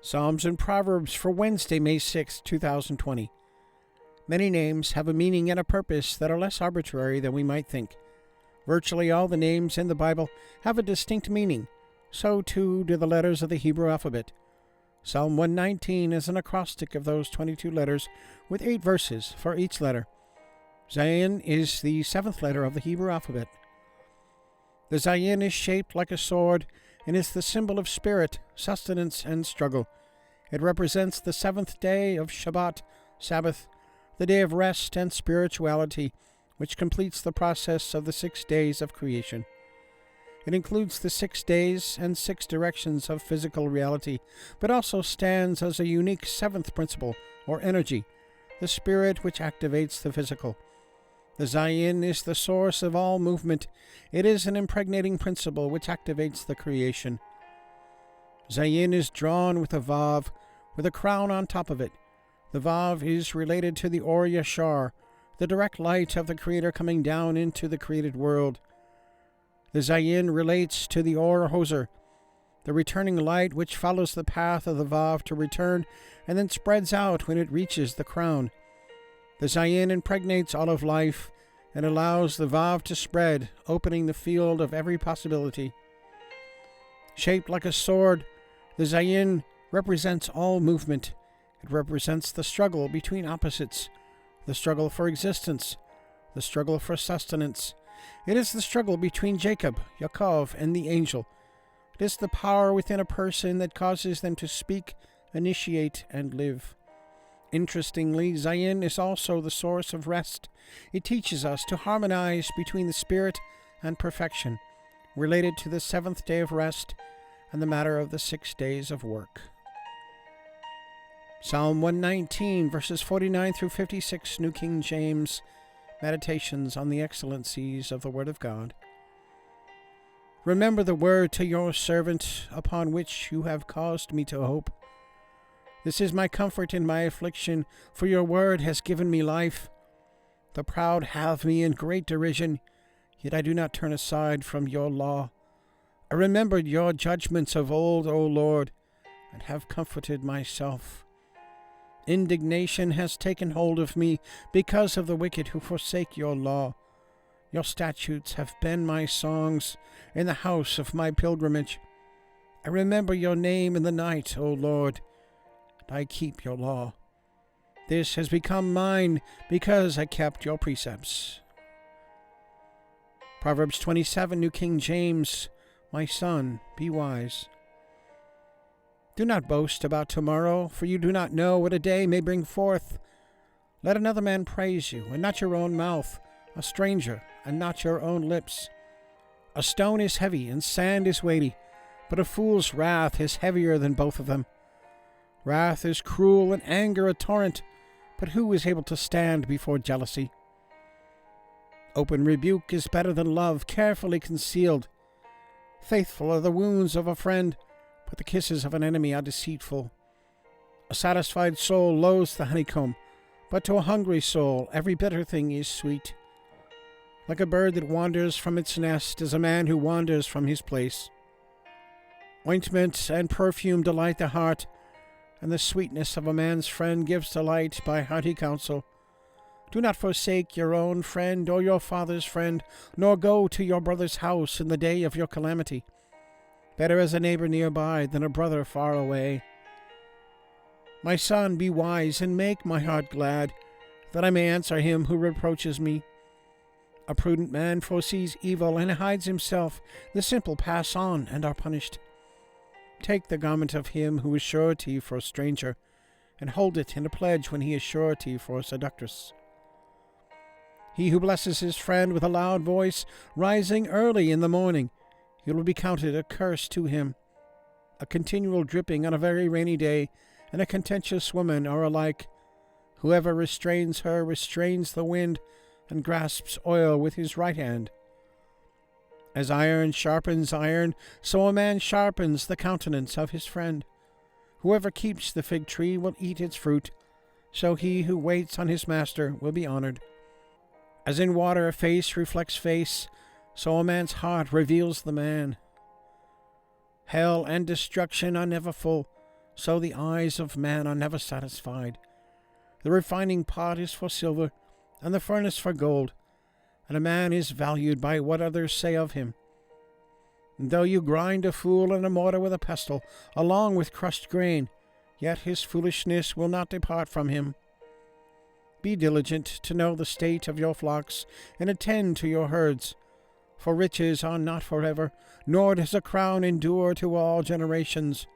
Psalms and Proverbs for Wednesday, May 6, 2020. Many names have a meaning and a purpose that are less arbitrary than we might think. Virtually all the names in the Bible have a distinct meaning. So too do the letters of the Hebrew alphabet. Psalm 119 is an acrostic of those 22 letters with 8 verses for each letter. Zayin is the 7th letter of the Hebrew alphabet. The Zayin is shaped like a sword and is the symbol of spirit, sustenance, and struggle. It represents the 7th day of Shabbat, Sabbath, the day of rest and spirituality, which completes the process of the 6 days of creation. It includes the 6 days and 6 directions of physical reality, but also stands as a unique 7th principle, or energy, the spirit which activates the physical. The Zayin is the source of all movement. It is an impregnating principle which activates the creation. Zayin is drawn with a vav, with a crown on top of it. The vav is related to the Or Yashar, the direct light of the Creator coming down into the created world. The Zayin relates to the Or Hoser, the returning light which follows the path of the vav to return and then spreads out when it reaches the crown. The Zayin impregnates all of life and allows the vav to spread, opening the field of every possibility. Shaped like a sword, the Zayin represents all movement. It represents the struggle between opposites, the struggle for existence, the struggle for sustenance. It is the struggle between Jacob, Yaakov, and the angel. It is the power within a person that causes them to speak, initiate, and live. Interestingly, Zayin is also the source of rest. It teaches us to harmonize between the spirit and perfection, related to the 7th day of rest and the matter of the 6 days of work. Psalm 119, verses 49 through 56, New King James, Meditations on the Excellencies of the Word of God. Remember the word to your servant, upon which you have caused me to hope. This is my comfort in my affliction, for your word has given me life. The proud have me in great derision, yet I do not turn aside from your law. I remembered your judgments of old, O Lord, and have comforted myself. Indignation has taken hold of me because of the wicked who forsake your law. Your statutes have been my songs in the house of my pilgrimage. I remember your name in the night, O Lord, and I keep your law. This has become mine because I kept your precepts. Proverbs 27, New King James, My son, be wise. Do not boast about tomorrow, for you do not know what a day may bring forth. Let another man praise you, and not your own mouth, a stranger, and not your own lips. A stone is heavy, and sand is weighty, but a fool's wrath is heavier than both of them. Wrath is cruel, and anger a torrent, but who is able to stand before jealousy? Open rebuke is better than love, carefully concealed. Faithful are the wounds of a friend, but the kisses of an enemy are deceitful. A satisfied soul loathes the honeycomb, but to a hungry soul every bitter thing is sweet. Like a bird that wanders from its nest is a man who wanders from his place. Ointment and perfume delight the heart, and the sweetness of a man's friend gives delight by hearty counsel. Do not forsake your own friend or your father's friend, nor go to your brother's house in the day of your calamity. Better is a neighbor nearby than a brother far away. My son, be wise and make my heart glad, that I may answer him who reproaches me. A prudent man foresees evil and hides himself. The simple pass on and are punished. Take the garment of him who is surety for a stranger, and hold it in a pledge when he is surety for a seductress. He who blesses his friend with a loud voice, rising early in the morning, it will be counted a curse to him. A continual dripping on a very rainy day, and a contentious woman are alike. Whoever restrains her restrains the wind, and grasps oil with his right hand. As iron sharpens iron, so a man sharpens the countenance of his friend. Whoever keeps the fig tree will eat its fruit, so he who waits on his master will be honored. As in water a face reflects face, so a man's heart reveals the man. Hell and destruction are never full, so the eyes of man are never satisfied. The refining pot is for silver, and the furnace for gold, and a man is valued by what others say of him. And though you grind a fool in a mortar with a pestle, along with crushed grain, yet his foolishness will not depart from him. Be diligent to know the state of your flocks, and attend to your herds. For riches are not forever, nor does a crown endure to all generations.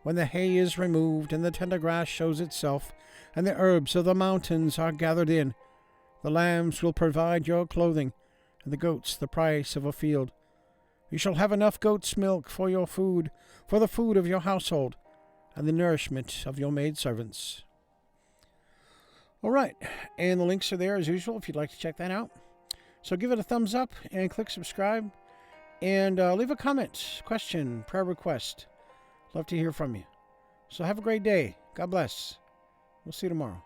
When the hay is removed, and the tender grass shows itself, and the herbs of the mountains are gathered in, the lambs will provide your clothing, and the goats the price of a field. You shall have enough goat's milk for your food, for the food of your household, and the nourishment of your maidservants. All right, and the links are there as usual if you'd like to check that out. So give it a thumbs up and click subscribe, and leave a comment, question, prayer request. Love to hear from you. So have a great day. God bless. We'll see you tomorrow.